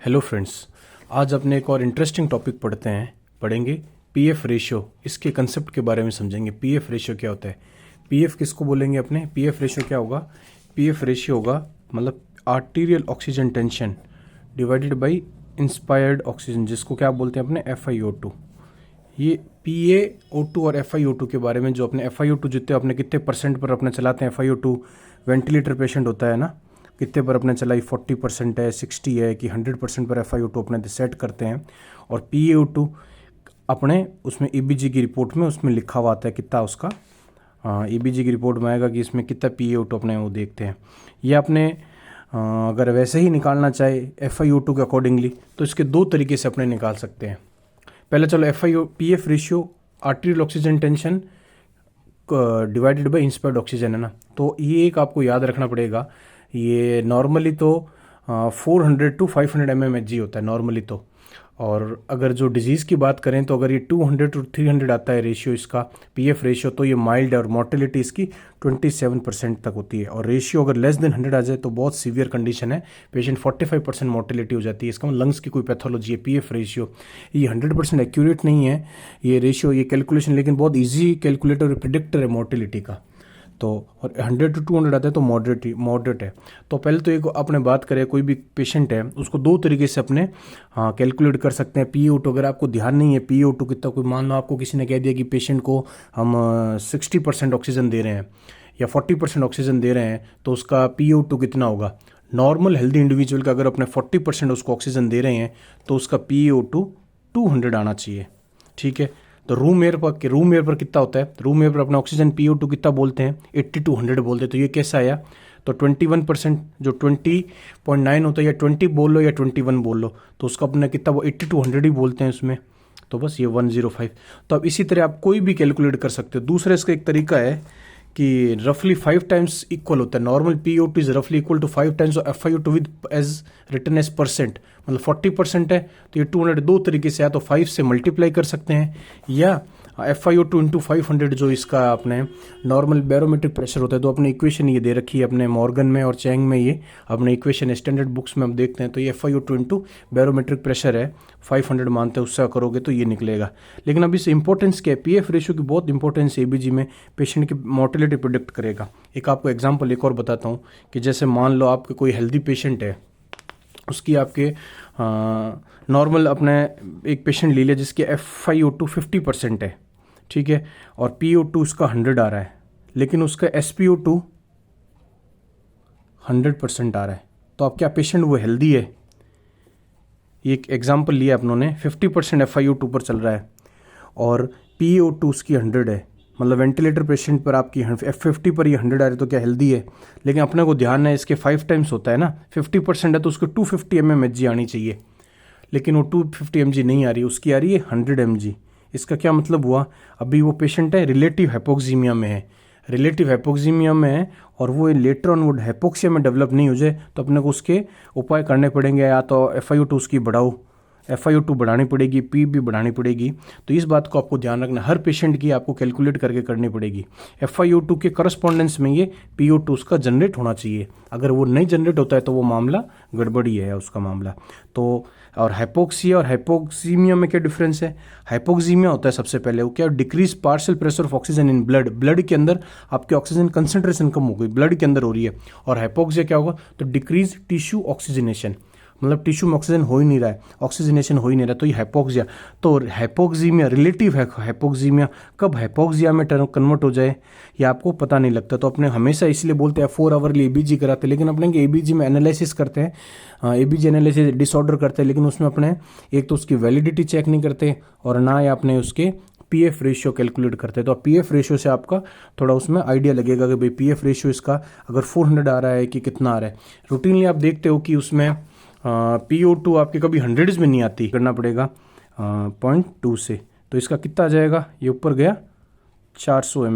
Hello friends, आज अपने एक और इंटरेस्टिंग टॉपिक पढ़ेंगे पीएफ रेशियो। इसके कंसेप्ट के बारे में समझेंगे। पीएफ रेशियो क्या होता है, पीएफ किसको बोलेंगे अपने। पीएफ रेशियो क्या होगा, पीएफ रेशियो होगा मतलब arterial oxygen tension divided by inspired oxygen, जिसको क्या बोलते हैं अपने FiO2। ये PaO2 और FiO2 के बारे में, जो अपने FiO2 जितने अपने कितने परसेंट पर अपने चलाते हैं। FiO2 वेंटिलेटर पेशेंट होता है ना, कितने पर अपने चलाई 40% है, 60 है कि 100% पर FiO2 अपने सेट करते हैं। और PaO2 अपने उसमें EBG की रिपोर्ट में उसमें लिखा हुआ आता है कितना उसका, EBG की रिपोर्ट में आएगा कि इसमें कितना PaO2 अपने वो देखते हैं। ये अपने अगर वैसे ही निकालना चाहे FiO2 के अकॉर्डिंगली तो इसके दो तरीके से अपने निकाल सकते हैं। पहले चलो PF ratio arterial oxygen tension divided by inspired oxygen है ना, तो ये एक आपको याद रखना पड़ेगा। ये नॉर्मली तो 400 to 500 mmHg होता है नॉर्मली तो। और अगर जो डिजीज़ की बात करें तो अगर ये 200 to 300 आता है रेशियो इसका पीएफ रेशियो, तो ये माइल्ड है और मोर्टेलिटी इसकी 27% तक होती है। और रेशियो अगर लेस देन 100 आ जाए तो बहुत सीवियर कंडीशन है, पेशेंट 45% मोर्टेलिटी हो जाती है। इसका लंग्स की कोई पैथोलॉजी है। पीएफ रेशियो ये 100% एक्यूरेट नहीं है ये रेशियो, ये कैलकुलेशन, लेकिन बहुत ईजी कैलकुलेटर और प्रिडिक्टर है मोर्टेलिटी का। तो और 100 to 200 आता है तो मॉडरेट है। तो पहले तो एक अपने बात करें, कोई भी पेशेंट है उसको दो तरीके से अपने कैलकुलेट कर सकते हैं। PaO2 अगर आपको ध्यान नहीं है PaO2 कितना, कोई मान लो आपको किसी ने कह दिया कि पेशेंट को हम 60% ऑक्सीजन दे रहे हैं या 40% ऑक्सीजन दे रहे हैं, तो उसका PaO2 कितना होगा। नॉर्मल हेल्दी इंडिविजुअल का अगर अपने 40% उसको ऑक्सीजन दे रहे हैं तो उसका PaO2 200 आना चाहिए, ठीक है। तो रूम एयर पर कितना होता है, रूम एयर पर अपना ऑक्सीजन PaO2 कितना बोलते हैं, 80 to 100 बोलते हैं। तो ये कैसा आया, तो 21% जो 20.9 होता है, या 20 बोल लो या 21 बोल लो, तो उसका अपना कितना वो 80 to 100 ही बोलते हैं उसमें। तो बस ये 105। तो अब इसी तरह आप कोई भी कैलकुलेट कर सकते हो। दूसरा इसका एक तरीका है कि रफली 5 टाइम्स इक्वल होता है। नॉर्मल PaO2 इज रफली equal to 5 times of FiO2 with as written as percent, मतलब 40% है तो ये 200 दो तरीके से, या तो 5 से मल्टीप्लाई कर सकते हैं, या FiO2 इंटू 500 जो इसका अपने नॉर्मल बैरोमेट्रिक प्रेशर होता है। तो अपनी इक्वेशन ये दे रखी है अपने मॉर्गन में और चैंग में, ये अपने इक्वेशन स्टैंडर्ड बुक्स में हम देखते हैं। तो ये FiO2 इंटू बैरोमेट्रिक प्रेशर है, 500 मानते हैं, उससे करोगे तो ये निकलेगा। लेकिन अब इस इंपॉर्टेंस क्या है, पीएफ रेशियो की बहुत इंपॉर्टेंस है EBG में, पेशेंट की मोर्टेलिटी प्रिडिक्ट करेगा। एक आपको एग्जांपल एक और बताता हूँ कि जैसे मान लो आपके कोई हेल्दी पेशेंट है, उसकी आपके नॉर्मल अपने एक पेशेंट ले लिया जिसके FiO2 50% है, ठीक है, और PaO2 उसका 100 आ रहा है, लेकिन उसका SpO2 100% आ रहा है। तो अब क्या पेशेंट वो हेल्दी है। एक एग्जांपल लिया अपनों 50% FiO2 पर चल रहा है और PaO2 उसकी 100 है, मतलब वेंटिलेटर पेशेंट पर आपकी F50 पर ये 100 आ रही है, तो क्या हेल्दी है। लेकिन अपने को ध्यान है इसके 5 टाइम्स होता है ना, 50% है तो उसको 250 mmHg आनी चाहिए, लेकिन वो 250 mg नहीं आ रही, उसकी आ रही है 100 mg। इसका क्या मतलब हुआ, अभी वो पेशेंट है रिलेटिव हाइपोक्सीमिया में है, रिलेटिव हाइपोक्सीमिया में है, और वो लेटर ऑन वो हाइपोक्सिया में डेवलप नहीं हो जाए तो अपने को उसके उपाय करने पड़ेंगे। या तो FiO2 उसकी बढ़ाओ, FiO2 बढ़ानी पड़ेगी, P भी बढ़ानी पड़ेगी। तो इस बात को आपको ध्यान रखना, हर पेशेंट की आपको कैलकुलेट करके करनी पड़ेगी। FiO2 के करस्पॉन्डेंस में ये PaO2 उसका जनरेट होना चाहिए। अगर वो नहीं जनरेट होता है तो वो मामला गड़बड़ी है उसका मामला। तो और हाइपोक्सिया और हाइपोक्सीमिया में क्या डिफरेंस है। हाइपोक्सीमिया होता है सबसे पहले, वो क्या, decrease partial pressure of oxygen in blood, blood के अंदर आपकी ऑक्सीजन कंसंट्रेशन कम हो गई, ब्लड के अंदर हो रही है। और हाइपोक्सिया क्या होगा, तो डिक्रीज टिश्यू ऑक्सीजनेशन, मतलब टिश्यू में ऑक्सीजन हो ही नहीं रहा है, ऑक्सीजनेशन हो ही नहीं रहा, तो ये हाइपोक्सिया। तो हाइपोक्सीमिया रिलेटिव है, हाइपोक्सीमिया कब हाइपोक्सिया में कन्वर्ट हो जाए ये आपको पता नहीं लगता। तो अपने हमेशा इसलिए बोलते हैं 4 आवर्ली EBG कराते हैं, लेकिन अपने EBG में एनालिसिस करते हैं, EBG एनालिसिस डिसऑर्डर करते हैं, लेकिन उसमें अपने एक तो उसकी वैलिडिटी चेक नहीं करते और ना ही अपने उसके पीएफ रेशियो कैलकुलेट करते हैं। तो पीएफ रेशियो से आपका थोड़ा उसमें आइडिया लगेगा कि भाई पीएफ रेशियो इसका अगर 400 आ रहा है कि कितना आ रहा है। रूटीनली आप देखते हो कि उसमें PaO2 आपके कभी 100 में नहीं आती, करना पड़ेगा 0.2 से। तो इसका कितना आ जाएगा, ये ऊपर गया 400 ml।